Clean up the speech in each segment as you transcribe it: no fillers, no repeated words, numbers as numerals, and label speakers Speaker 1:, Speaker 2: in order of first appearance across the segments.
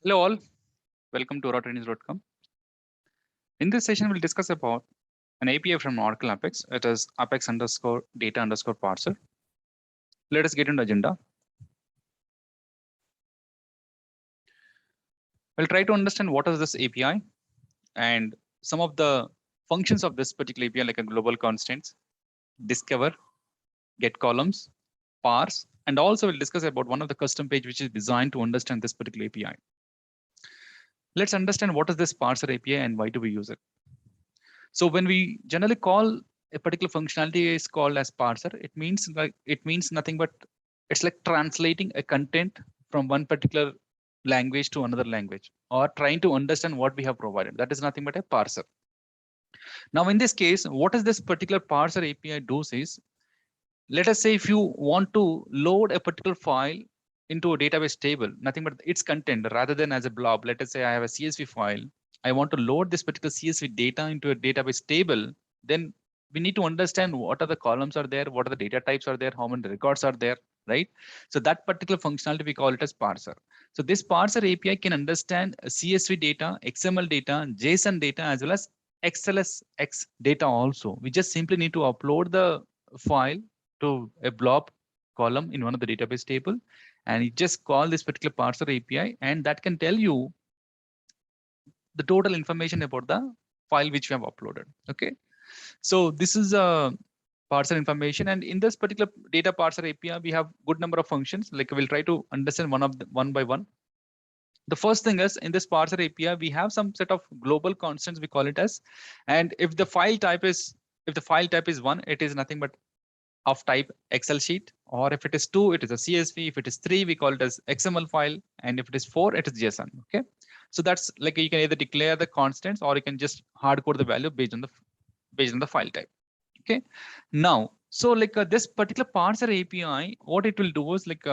Speaker 1: Hello all, welcome to oratrainings.com. In this session, we'll discuss about an API from Oracle Apex. It is Apex underscore data underscore parser. Let us get into agenda. We'll try to understand what is this API and some of the functions of this particular API, like a global constants, discover, get columns, parse, and also we'll discuss about one of the custom page which is designed to understand this particular API. Let's understand what is this parser API and why do we use it. So when we generally call a particular functionality is called as parser, it means nothing but it's like translating a content from one particular language to another language or trying to understand what we have provided. That is nothing but a parser. Now, in this case, what is this particular parser API does is, let us say if you want to load a particular file into a database table, nothing but its content rather than as a blob. Let us say I have a CSV file. I want to load this particular CSV data into a database table. Then we need to understand what are the columns are there, what are the data types are there, how many records are there, right? So that particular functionality, we call it as parser. So this parser API can understand CSV data, XML data, JSON data, as well as XLSX data also. We just simply need to upload the file to a blob column in one of the database table, and you just call this particular parser API, and that can tell you the total information about the file which we have uploaded. Okay, so this is a parser information, and in this particular data parser API, we have good number of functions. Like we'll try to understand one by one. The first thing is in this parser API, we have some set of global constants, we call it as, and if the file type is one, it is nothing but of type Excel sheet, or if it is 2, it is a CSV. If it is 3, we call it as XML file, and if it is 4, it is JSON. Okay, so that's like you can either declare the constants or you can just hard code the value based on the file type. Okay, now so like this particular parser API, what it will do is like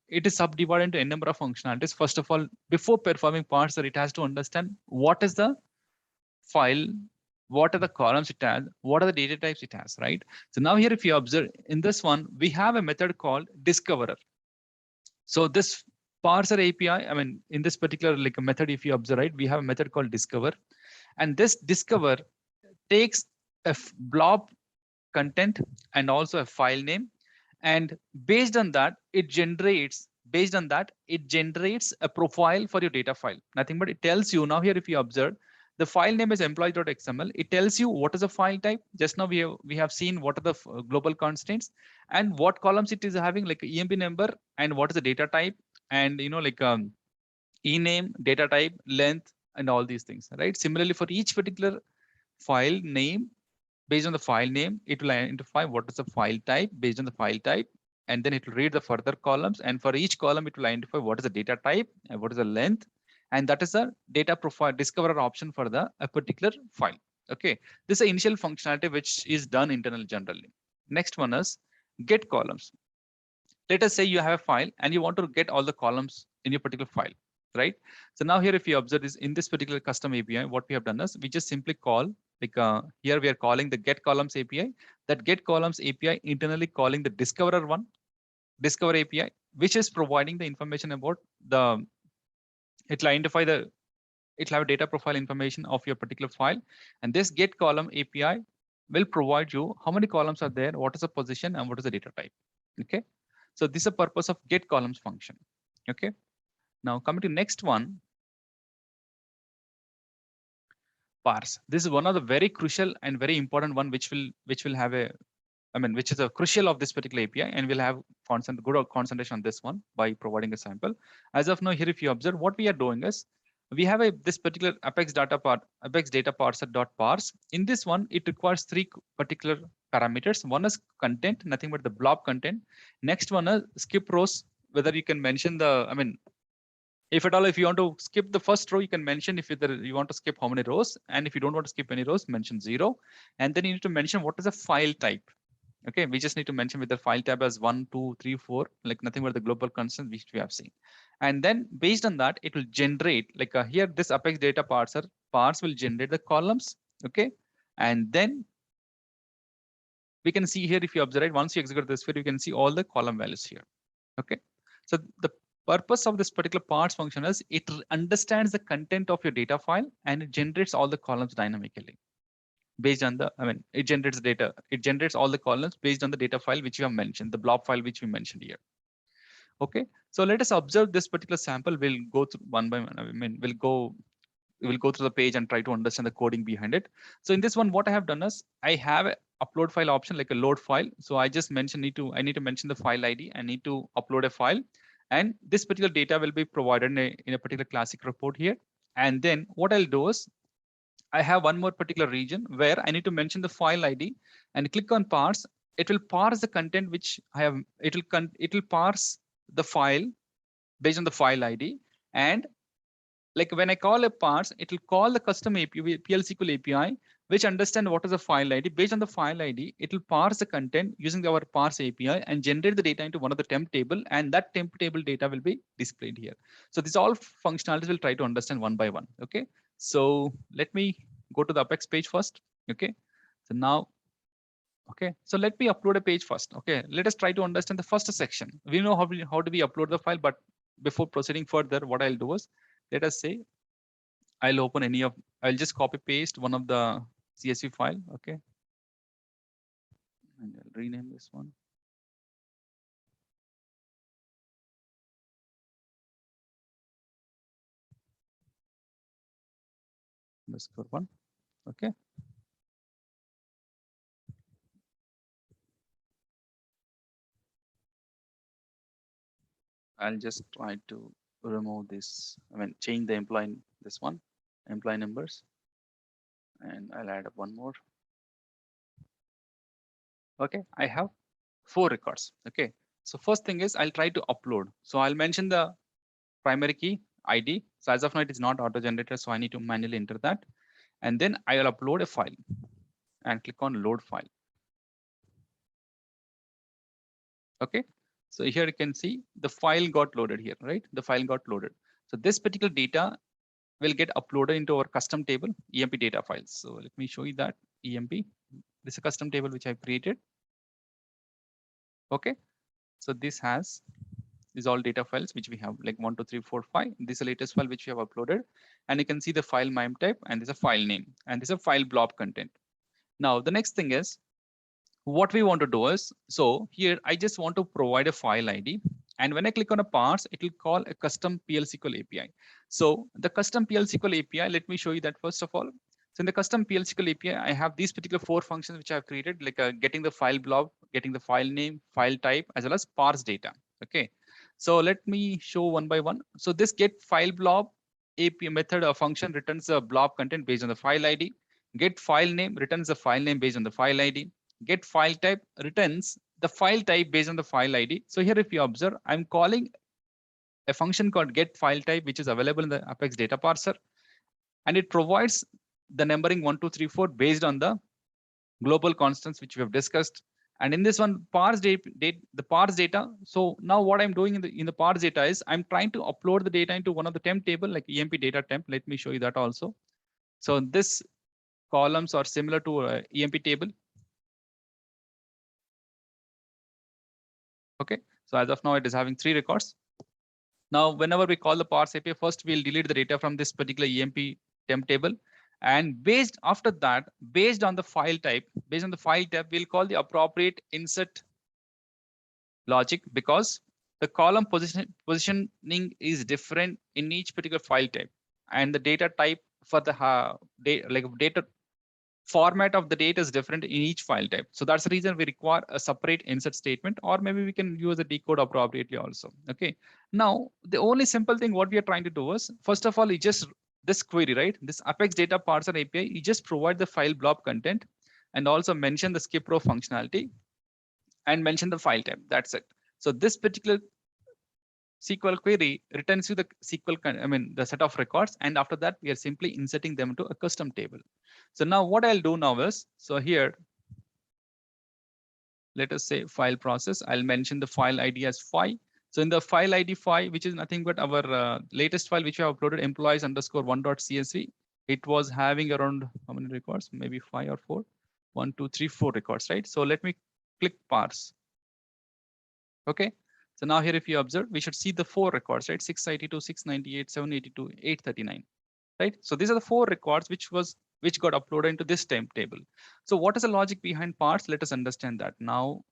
Speaker 1: it is subdivided into a number of functionalities. First of all, before performing parser, it has to understand what is the file, what are the columns it has, what are the data types it has, right? So now here, if you observe in this one, we have a method called discoverer. So this parser API, I mean, in this particular like a method, if you observe, right, we have a method called discover, and this discover takes a blob content and also a file name, and based on that, it generates a profile for your data file. Nothing but it tells you now here, if you observe, the file name is employee.xml. It tells you what is the file type. Just now we have seen what are the global constants and what columns it is having, like EMB number, and what is the data type, and like ename, data type, length, and all these things, right? Similarly, for each particular file name, based on the file name, it will identify what is the file type based on the file type, and then it will read the further columns, and for each column it will identify what is the data type and what is the length, and that is the data profile discoverer option for a particular file. Okay, this is the initial functionality which is done internally generally. Next one is get columns. Let us say you have a file and you want to get all the columns in your particular file, right? So now here, if you observe this in this particular custom API, what we have done is we just simply call, like here we are calling the get columns API. That get columns API internally calling the discover API, which is providing the information about it'll identify it'll have data profile information of your particular file, and this get column API will provide you how many columns are there, what is the position, and what is the data type. Okay, so this is the purpose of get columns function. Okay, now coming to next one, parse. This is one of the very crucial and very important one, which will have which is a crucial of this particular API, and we'll have good concentration on this one by providing a sample. As of now, here, if you observe, what we are doing is we have this particular Apex data parser.parse. In this one, it requires 3 particular parameters. One is content, nothing but the blob content. Next one is skip rows, whether you can mention if at all, if you want to skip the first row, you can mention if you want to skip how many rows, and if you don't want to skip any rows, mention 0. And then you need to mention what is the file type. Okay, we just need to mention with the file type as 1, 2, 3, 4, like nothing but the global constant which we have seen. And then based on that, it will generate, like here, this Apex data parse will generate the columns. Okay, and then we can see here, if you observe, once you execute this field, you can see all the column values here. Okay, so the Purpose of this particular parse function is it understands the content of your data file and it generates all the columns dynamically based on the, it generates data. It generates all the columns based on the data file which you have mentioned, the blob file which we mentioned here. Okay, so let us observe this particular sample. We'll go through one by one. We'll go through the page and try to understand the coding behind it. So in this one, what I have done is I have a upload file option like a load file. So I just mentioned I need to mention the file ID. I need to upload a file, and this particular data will be provided in a particular classic report here. And then what I'll do is I have one more particular region where I need to mention the file ID and click on parse. It will parse the content which I have. It will parse the file based on the file ID, and like when I call a parse, it will call the custom API, PL/SQL API, which understand what is the file ID. Based on the file ID, it will parse the content using our parse API and generate the data into one of the temp table, and that temp table data will be displayed here. So these all functionalities we'll try to understand one by one. Okay, so let me go to the Apex page first. Okay, so now, okay, so let me upload a page first. Okay, let us try to understand the first section. We know how do we upload the file, but before proceeding further, what I'll do is, let us say I'll just copy paste one of the CSV file. Okay, and I'll rename this one. _1. Okay. I'll just try to remove this. Change the employee, this one, employee numbers, and I'll add one more. Okay, I have 4 records. Okay, so first thing is I'll try to upload. So I'll mention the primary key ID. So as of now, it is not auto generated, so I need to manually enter that. And then I'll upload a file and click on load file. Okay, so here you can see the file got loaded here, right? The file got loaded. So this particular data will get uploaded into our custom table, EMP data files. So let me show you that EMP. This is a custom table which I've created. Okay, so this has these all data files which we have like 1, 2, 3, 4, 5. This is the latest file which we have uploaded, and you can see the file MIME type, and this is a file name, and this is a file blob content. Now the next thing is what we want to do is, so here I just want to provide a file ID, and when I click on a parse, it will call a custom PL/SQL API. So the custom PL/SQL API, let me show you that first of all. So in the custom PL/SQL API, I have these particular 4 functions which I have created, like getting the file blob, getting the file name, file type, as well as parse data. Okay, so let me show one by one. So this get file blob API method or function returns the blob content based on the file ID. Get file name returns the file name based on the file ID. Get file type returns the file type based on the file ID. So here, if you observe, I'm calling a function called get file type, which is available in the Apex data parser, and it provides the numbering 1, 2, 3, 4 based on the global constants which we have discussed. And in this one, parse the parse data. So now what I'm doing in the parse data is I'm trying to upload the data into one of the temp table like EMP data temp. Let me show you that also. So this columns are similar to EMP table. Okay, so as of now, it is having 3 records. Now, whenever we call the parse API, first we'll delete the data from this particular EMP temp table. And based after that, based on the file type, we'll call the appropriate insert logic, because the column positioning is different in each particular file type, and the data type for the data format of the data is different in each file type. So that's the reason we require a separate insert statement, or maybe we can use a decode appropriately also. Okay. Now, the only simple thing what we are trying to do is, first of all, you just this query, right? This Apex data parser API, you just provide the file blob content and also mention the skip row functionality and mention the file type. That's it. So this particular SQL query returns you the the set of records, and after that we are simply inserting them into a custom table. So now what I'll do now is, so here, let us say file process. I'll mention the file ID as 5. So in the file ID 5, which is nothing but our latest file which we have uploaded, employees_1.csv. It was having around how many records? Maybe 5 or 4. 1, 2, 3, 4 records, right? So let me click parse. Okay. So now here, if you observe, we should see the 4 records, right? 682, 698, 782, 839, right? So these are the 4 records which got uploaded into this table. So what is the logic behind parse? Let us understand that. Now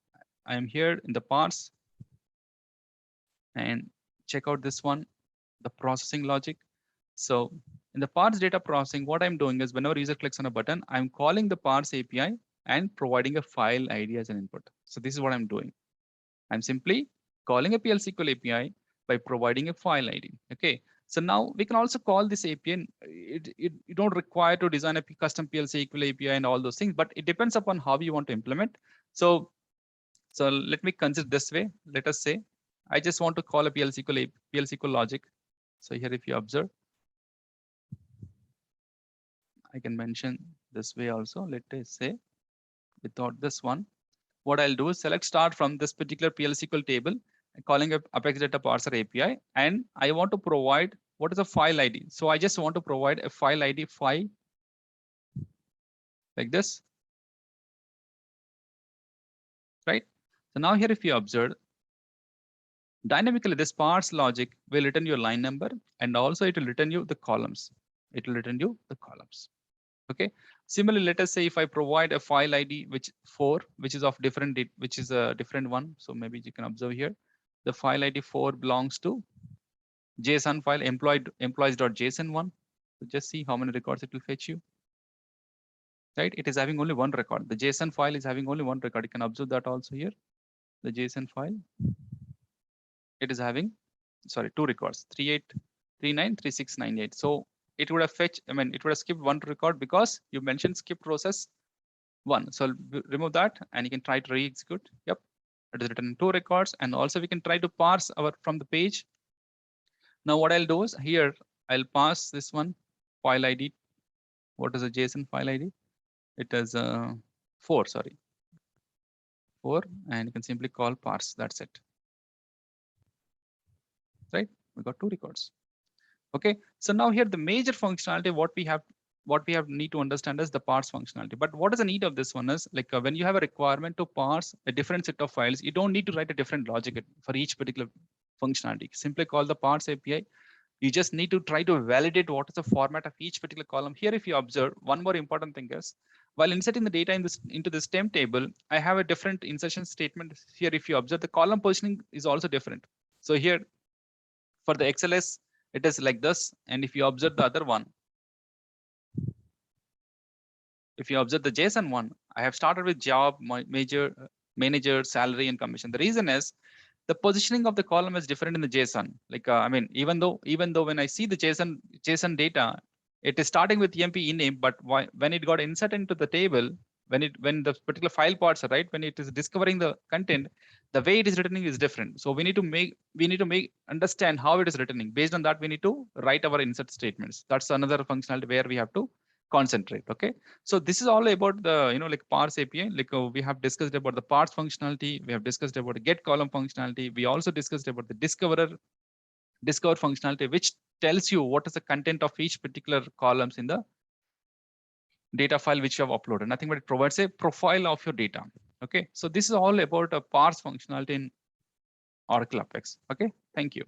Speaker 1: I am here in the parse and check out this one, the processing logic. So in the parse data processing, what I'm doing is whenever user clicks on a button, I'm calling the parse API and providing a file ID as an input. So this is what I'm doing. I'm simply calling a PL SQL API by providing a file ID. Okay. So now we can also call this API. And you don't require to design a custom PL SQL API and all those things, but it depends upon how you want to implement. So let me consider this way. Let us say I just want to call a PL SQL logic. So here, if you observe, I can mention this way also. Let us say without this one, what I'll do is select start from this particular PL SQL table, calling up Apex Data Parser API, and I want to provide what is a file ID. So I just want to provide a file ID 5 like this, right? So now here, if you observe, dynamically this parse logic will return your line number, and also it will return you the columns. It will return you the columns. Okay. Similarly, let us say if I provide a file ID which 4, which is of different date, which is a different one. So maybe you can observe here, the file ID 4 belongs to JSON file employees.json1. So just see how many records it will fetch you. Right? It is having only one record. The JSON file is having only one record. You can observe that also here. The JSON file, it is having, sorry, 2 records, 3839, 3698. So it would have fetched, I mean, it would have skipped one record because you mentioned skip process 1. So I'll remove that and you can try to re-execute. Yep, it is written in 2 records. And also we can try to parse from the page. Now what I'll do is here, I'll pass this one file ID. What is a JSON file ID? It is 4, sorry. 4, and you can simply call parse. That's it. Right? We got 2 records. Okay. So now here the major functionality, what we have need to understand is the parse functionality. But what is the need of this one is like when you have a requirement to parse a different set of files, you don't need to write a different logic for each particular functionality. Simply call the parse API. You just need to try to validate what is the format of each particular column. Here, if you observe, one more important thing is while inserting the data into this temp table, I have a different insertion statement here. If you observe, the column positioning is also different. So here for the XLS, it is like this. And if you observe the other one, if you observe the JSON one, I have started with job, manager, salary, and commission. The reason is the positioning of the column is different in the JSON. Like, I mean, even though when I see the JSON data, it is starting with EMP ename, but when it got inserted into the table, when the particular file parts are right, when it is discovering the content, the way it is returning is different. So we need to understand how it is returning. Based on that, we need to write our insert statements. That's another functionality where we have to concentrate. Okay. So this is all about the, like parse API. Like we have discussed about the parse functionality. We have discussed about the get column functionality. We also discussed about the discover functionality, which tells you what is the content of each particular columns in the data file which you have uploaded. Nothing but it provides a profile of your data. Okay. So this is all about a parse functionality in Oracle Apex. Okay. Thank you.